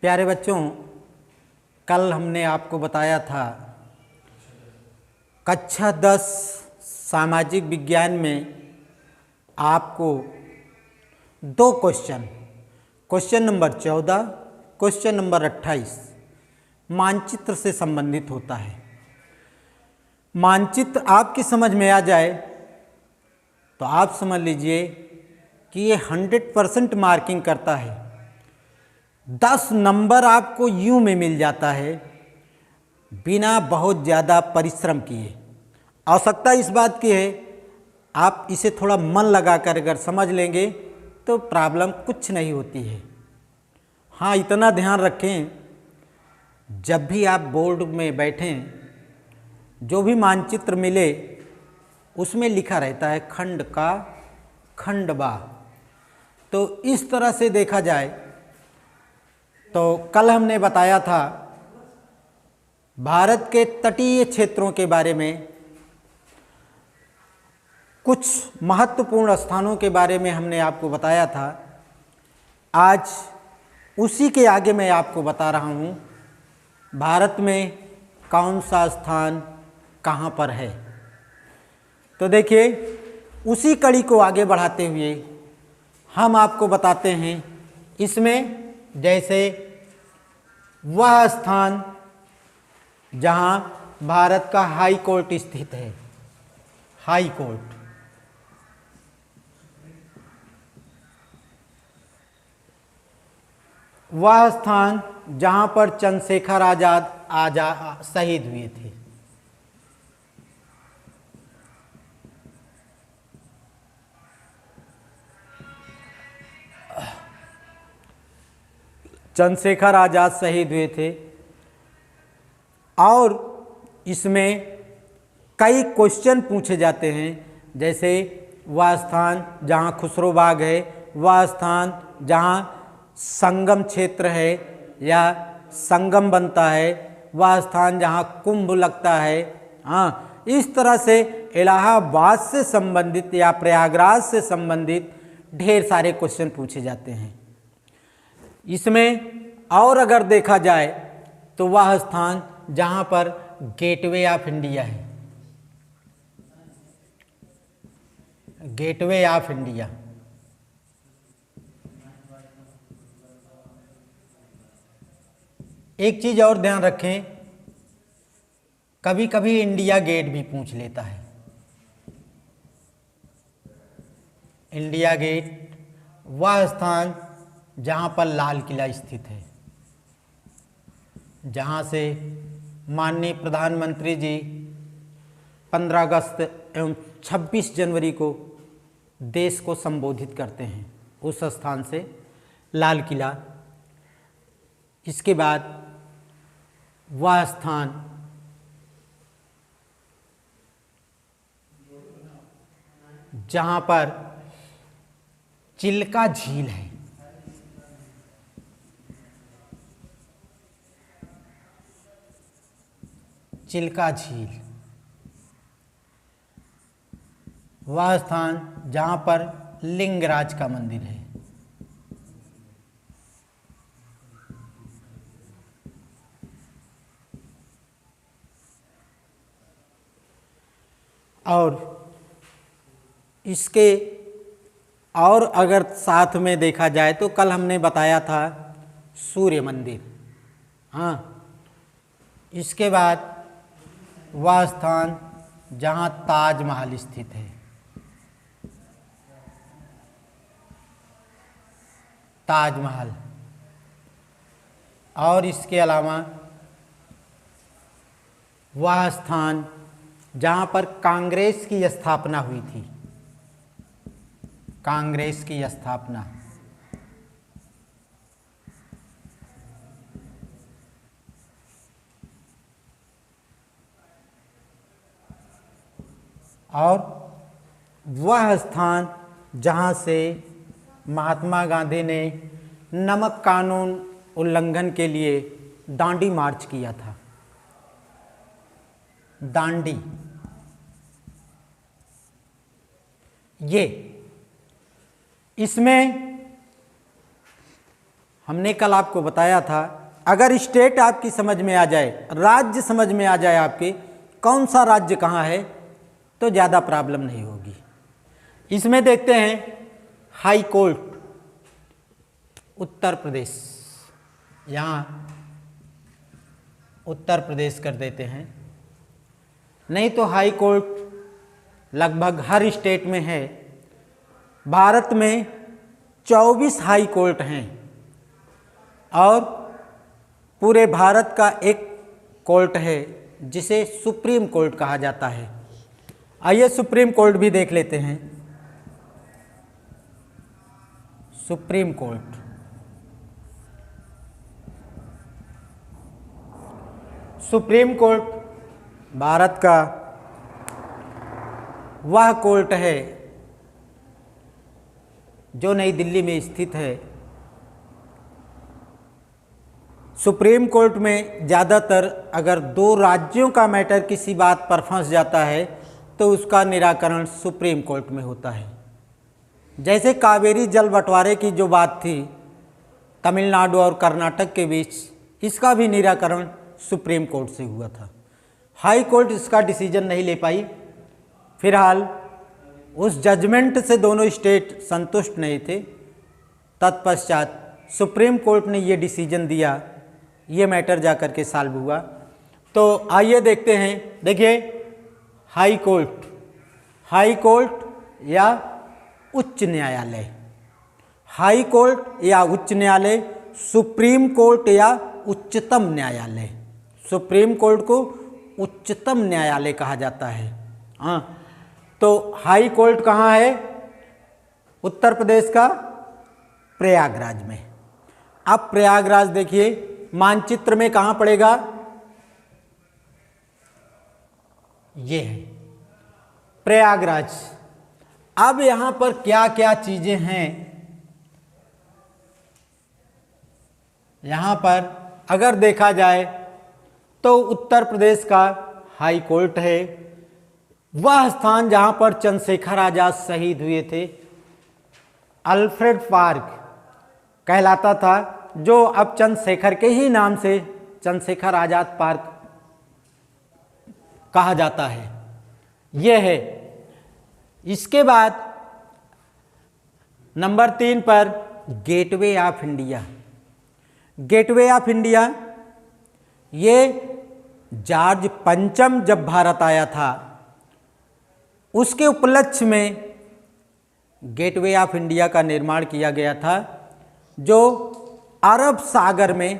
प्यारे बच्चों, कल हमने आपको बताया था कक्षा 10 सामाजिक विज्ञान में आपको दो क्वेश्चन नंबर 14, क्वेश्चन नंबर 28 मानचित्र से संबंधित होता है। मानचित्र आपकी समझ में आ जाए तो आप समझ लीजिए कि ये 100% मार्किंग करता है। 10 नंबर आपको यूं में मिल जाता है बिना बहुत ज़्यादा परिश्रम किए। आवश्यकता इस बात की है, आप इसे थोड़ा मन लगाकर अगर समझ लेंगे तो प्रॉब्लम कुछ नहीं होती है। हाँ, इतना ध्यान रखें, जब भी आप बोर्ड में बैठें, जो भी मानचित्र मिले उसमें लिखा रहता है खंड का खंड बा। तो इस तरह से देखा जाए तो कल हमने बताया था भारत के तटीय क्षेत्रों के बारे में, कुछ महत्वपूर्ण स्थानों के बारे में हमने आपको बताया था। आज उसी के आगे मैं आपको बता रहा हूँ भारत में कौन सा स्थान कहाँ पर है। तो देखिए, उसी कड़ी को आगे बढ़ाते हुए हम आपको बताते हैं इसमें, जैसे वह स्थान जहाँ भारत का हाई कोर्ट स्थित है, हाई कोर्ट। वह स्थान जहाँ पर चंद्रशेखर आजाद शहीद हुए थे। चंद्रशेखर आजाद शहीद हुए थे। और इसमें कई क्वेश्चन पूछे जाते हैं, जैसे वह स्थान जहाँ खुसरो बाग है, वह स्थान जहाँ संगम क्षेत्र है या संगम बनता है, वह स्थान जहाँ कुंभ लगता है। हाँ, इस तरह से इलाहाबाद से संबंधित या प्रयागराज से संबंधित ढेर सारे क्वेश्चन पूछे जाते हैं। इसमें और अगर देखा जाए तो वह स्थान जहाँ पर गेटवे ऑफ इंडिया है, गेटवे ऑफ इंडिया। एक चीज़ और ध्यान रखें, कभी कभी इंडिया गेट भी पूछ लेता है। इंडिया गेट वह स्थान जहाँ पर लाल किला स्थित है, जहाँ से माननीय प्रधानमंत्री जी 15 अगस्त एवं 26 जनवरी को देश को संबोधित करते हैं, उस स्थान से लाल किला। इसके बाद वह स्थान जहाँ पर चिल्का झील है, चिल्का झील, वह स्थान जहाँ पर लिंगराज का मंदिर है। और इसके और अगर साथ में देखा जाए तो कल हमने बताया था सूर्य मंदिर। हाँ, इसके बाद वह स्थान जहाँ ताजमहल स्थित है, ताजमहल। और इसके अलावा वह स्थान जहाँ पर कांग्रेस की स्थापना हुई थी, कांग्रेस की स्थापना। और वह स्थान जहाँ से महात्मा गांधी ने नमक कानून उल्लंघन के लिए दांडी मार्च किया था, दांडी। ये इसमें हमने कल आपको बताया था, अगर स्टेट आपकी समझ में आ जाए, राज्य समझ में आ जाए आपके, कौन सा राज्य कहाँ है, तो ज़्यादा प्रॉब्लम नहीं होगी। इसमें देखते हैं हाई कोर्ट उत्तर प्रदेश, यहाँ उत्तर प्रदेश कर देते हैं, नहीं तो हाई कोर्ट लगभग हर स्टेट में है। भारत में 24 हाई कोर्ट हैं और पूरे भारत का एक कोर्ट है जिसे सुप्रीम कोर्ट कहा जाता है। आइए सुप्रीम कोर्ट भी देख लेते हैं। Supreme court, supreme court Bharat का वह कोर्ट है जो नई दिल्ली में स्थित है। सुप्रीम कोर्ट में ज़्यादातर अगर दो राज्यों का मैटर किसी बात पर फंस जाता है तो उसका निराकरण सुप्रीम कोर्ट में होता है। जैसे कावेरी जल बंटवारे की जो बात थी तमिलनाडु और कर्नाटक के बीच, इसका भी निराकरण सुप्रीम कोर्ट से हुआ था। हाई कोर्ट इसका डिसीजन नहीं ले पाई। फिलहाल उस जजमेंट से दोनों स्टेट संतुष्ट नहीं थे। तत्पश्चात सुप्रीम कोर्ट ने ये डिसीजन दिया, ये मैटर जा कर के सॉल्व हुआ। तो आइए देखते हैं। देखिए हाई कोर्ट, हाई कोर्ट या उच्च न्यायालय, हाई कोर्ट या उच्च न्यायालय, सुप्रीम कोर्ट या उच्चतम न्यायालय। सुप्रीम कोर्ट को उच्चतम न्यायालय कहा जाता है। हाँ, तो हाई कोर्ट कहाँ है? उत्तर प्रदेश का प्रयागराज में। अब प्रयागराज देखिए मानचित्र में कहाँ पड़ेगा? ये है प्रयागराज। अब यहाँ पर क्या क्या चीजें हैं? यहाँ पर अगर देखा जाए तो उत्तर प्रदेश का हाई कोर्ट है, वह स्थान जहाँ पर चंद्रशेखर आजाद शहीद हुए थे। अल्फ्रेड पार्क कहलाता था, जो अब चंद्रशेखर के ही नाम से चंद्रशेखर आजाद पार्क कहा जाता है। यह है। इसके बाद नंबर 3 पर gateway of India. Gateway of India, ये जॉर्ज पंचम जब भारत आया था उसके उपलक्ष्य में गेटवे ऑफ इंडिया का निर्माण किया गया था, जो अरब सागर में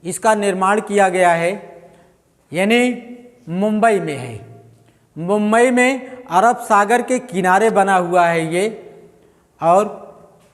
इसका निर्माण किया गया है, यानी मुंबई में है। मुंबई में अरब सागर के किनारे बना हुआ है ये। और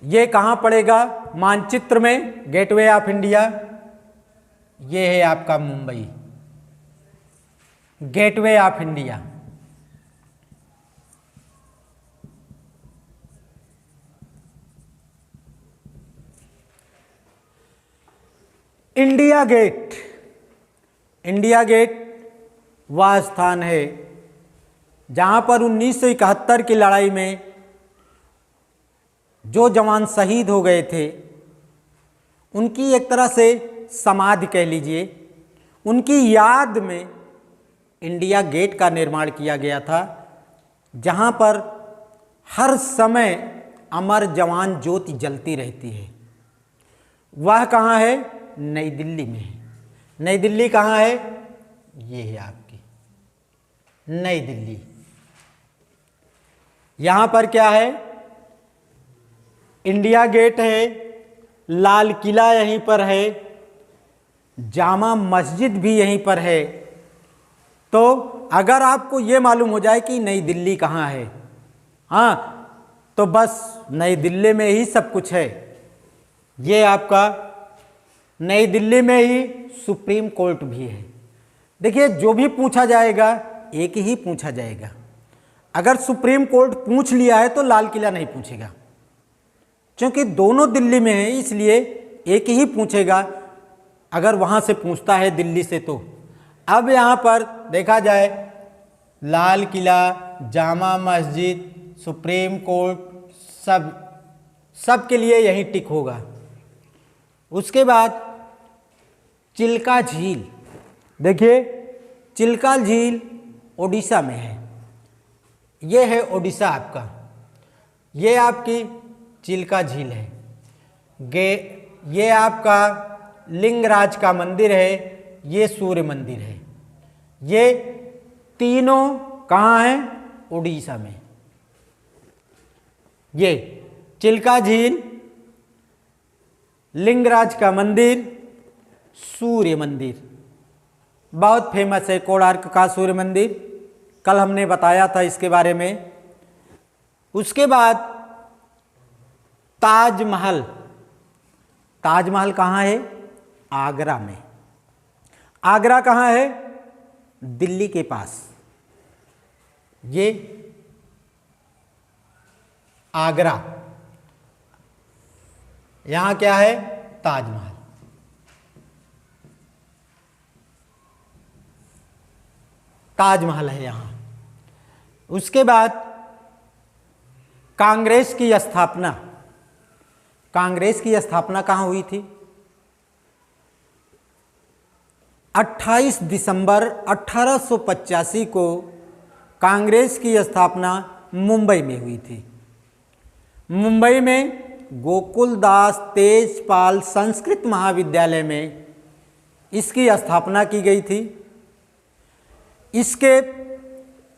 ये कहाँ पड़ेगा मानचित्र में? गेटवे ऑफ इंडिया ये है आपका Mumbai, gateway of India. India Gate, India Gate वह स्थान है जहाँ पर 1971 की लड़ाई में जो जवान शहीद हो गए थे, उनकी एक तरह से समाधि कह लीजिए, उनकी याद में इंडिया गेट का निर्माण किया गया था, जहाँ पर हर समय अमर जवान ज्योति जलती रहती है। वह कहाँ है? नई दिल्ली में है। नई दिल्ली कहाँ है? ये है आपकी नई दिल्ली। यहाँ पर क्या है? इंडिया गेट है, लाल किला यहीं पर है, जामा मस्जिद भी यहीं पर है। तो अगर आपको ये मालूम हो जाए कि नई दिल्ली कहाँ है, हाँ, तो बस नई दिल्ली में ही सब कुछ है। ये आपका नई दिल्ली में ही सुप्रीम कोर्ट भी है। देखिए जो भी पूछा जाएगा एक ही पूछा जाएगा। अगर सुप्रीम कोर्ट पूछ लिया है तो लाल किला नहीं पूछेगा, क्योंकि दोनों दिल्ली में है, इसलिए एक ही पूछेगा अगर वहाँ से पूछता है दिल्ली से तो। अब यहाँ पर देखा जाए लाल किला, जामा मस्जिद, सुप्रीम कोर्ट, सब के लिए यही टिक होगा। उसके बाद चिल्का झील, देखिए चिल्का झील ओडिशा में है। ये है ओडिशा आपका, ये आपकी चिल्का झील है। ये आपका लिंगराज का मंदिर है, ये सूर्य मंदिर है। ये तीनों कहाँ हैं? उड़ीसा में। ये चिल्का झील, लिंगराज का मंदिर, सूर्य मंदिर बहुत फेमस है। कोणार्क का सूर्य मंदिर कल हमने बताया था इसके बारे में। उसके बाद ताजमहल, ताजमहल कहाँ है? आगरा में। आगरा कहाँ है? दिल्ली के पास। ये आगरा, यहाँ क्या है? ताजमहल। ताजमहल है यहाँ। उसके बाद कांग्रेस की स्थापना, कांग्रेस की स्थापना कहाँ हुई थी? 28 दिसंबर 1885 को कांग्रेस की स्थापना मुंबई में हुई थी। मुंबई में गोकुलदास तेजपाल संस्कृत महाविद्यालय में इसकी स्थापना की गई थी। इसके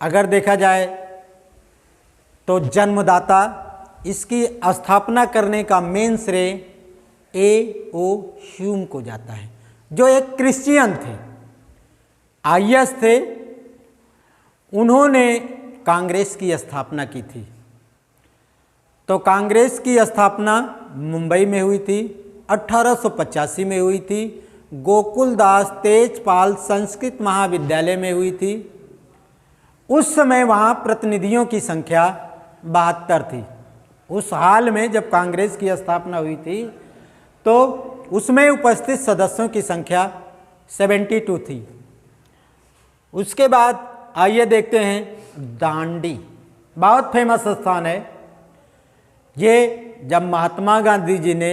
अगर देखा जाए तो जन्मदाता, इसकी स्थापना करने का मेन श्रेय A.O. ह्यूम को जाता है, जो एक क्रिश्चियन थे, IS थे। उन्होंने कांग्रेस की स्थापना की थी। तो कांग्रेस की स्थापना मुंबई में हुई थी, 1885 में हुई थी। गोकुलदास तेजपाल संस्कृत महाविद्यालय में हुई थी। उस समय वहाँ प्रतिनिधियों की संख्या 72 थी। उस हाल में जब कांग्रेस की स्थापना हुई थी तो उसमें उपस्थित सदस्यों की संख्या 72 थी। उसके बाद आइए देखते हैं दांडी, बहुत फेमस स्थान है। ये जब महात्मा गांधी जी ने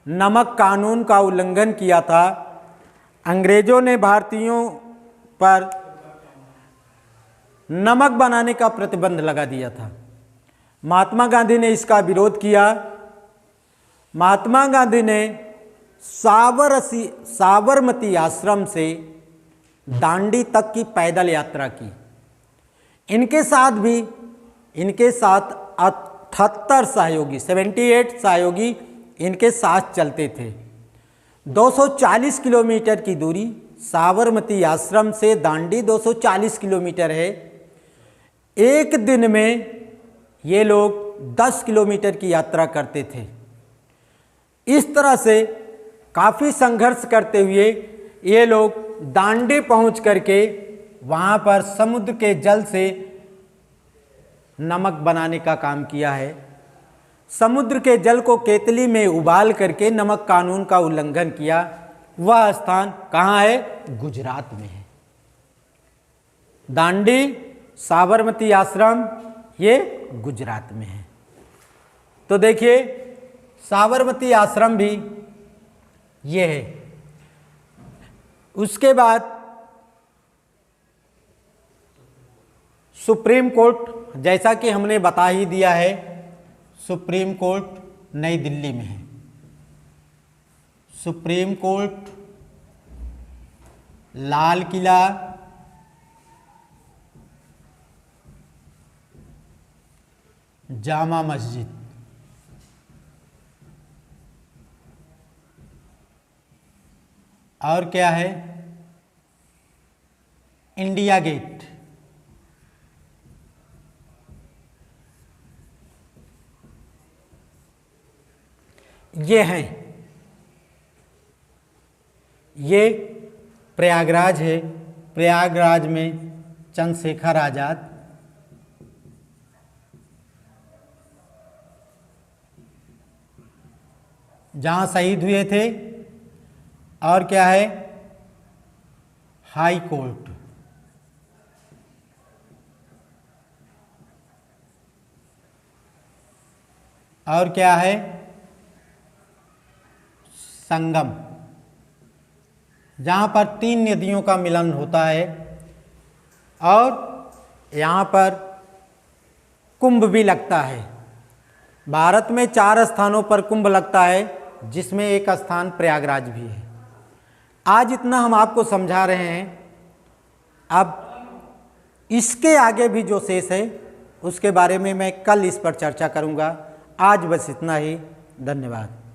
नमक कानून का उल्लंघन किया था, अंग्रेजों ने भारतीयों पर नमक बनाने का प्रतिबंध लगा दिया था। महात्मा गांधी ने इसका विरोध किया। महात्मा गांधी ने साबरमती आश्रम से दांडी तक की पैदल यात्रा की। इनके साथ 78 सहयोगी, 78 सहयोगी इनके साथ चलते थे। 240 किलोमीटर की दूरी, साबरमती आश्रम से दांडी 240 किलोमीटर है। एक दिन में ये लोग 10 किलोमीटर की यात्रा करते थे। इस तरह से काफ़ी संघर्ष करते हुए ये लोग दांडी पहुंच करके वहाँ पर समुद्र के जल से नमक बनाने का काम किया है। समुद्र के जल को केतली में उबाल करके नमक कानून का उल्लंघन किया। वह स्थान कहाँ है? गुजरात में है। दांडी, साबरमती आश्रम, ये गुजरात में है। तो देखिए साबरमती आश्रम भी ये है। उसके बाद सुप्रीम कोर्ट, जैसा कि हमने बता ही दिया है, सुप्रीम कोर्ट नई दिल्ली में है। सुप्रीम कोर्ट, लाल किला, जामा मस्जिद, और क्या है? India Gate. ये हैं, ये प्रयागराज है। प्रयागराज में चंद्रशेखर आज़ाद, जहाँ शहीद हुए थे। और क्या है? High court. और क्या है? संगम, जहाँ पर 3 नदियों का मिलन होता है और यहाँ पर कुंभ भी लगता है। भारत में 4 स्थानों पर कुंभ लगता है, जिसमें एक स्थान प्रयागराज भी है। आज इतना हम आपको समझा रहे हैं, अब इसके आगे भी जो शेष है उसके बारे में मैं कल इस पर चर्चा करूँगा। आज बस इतना ही। धन्यवाद।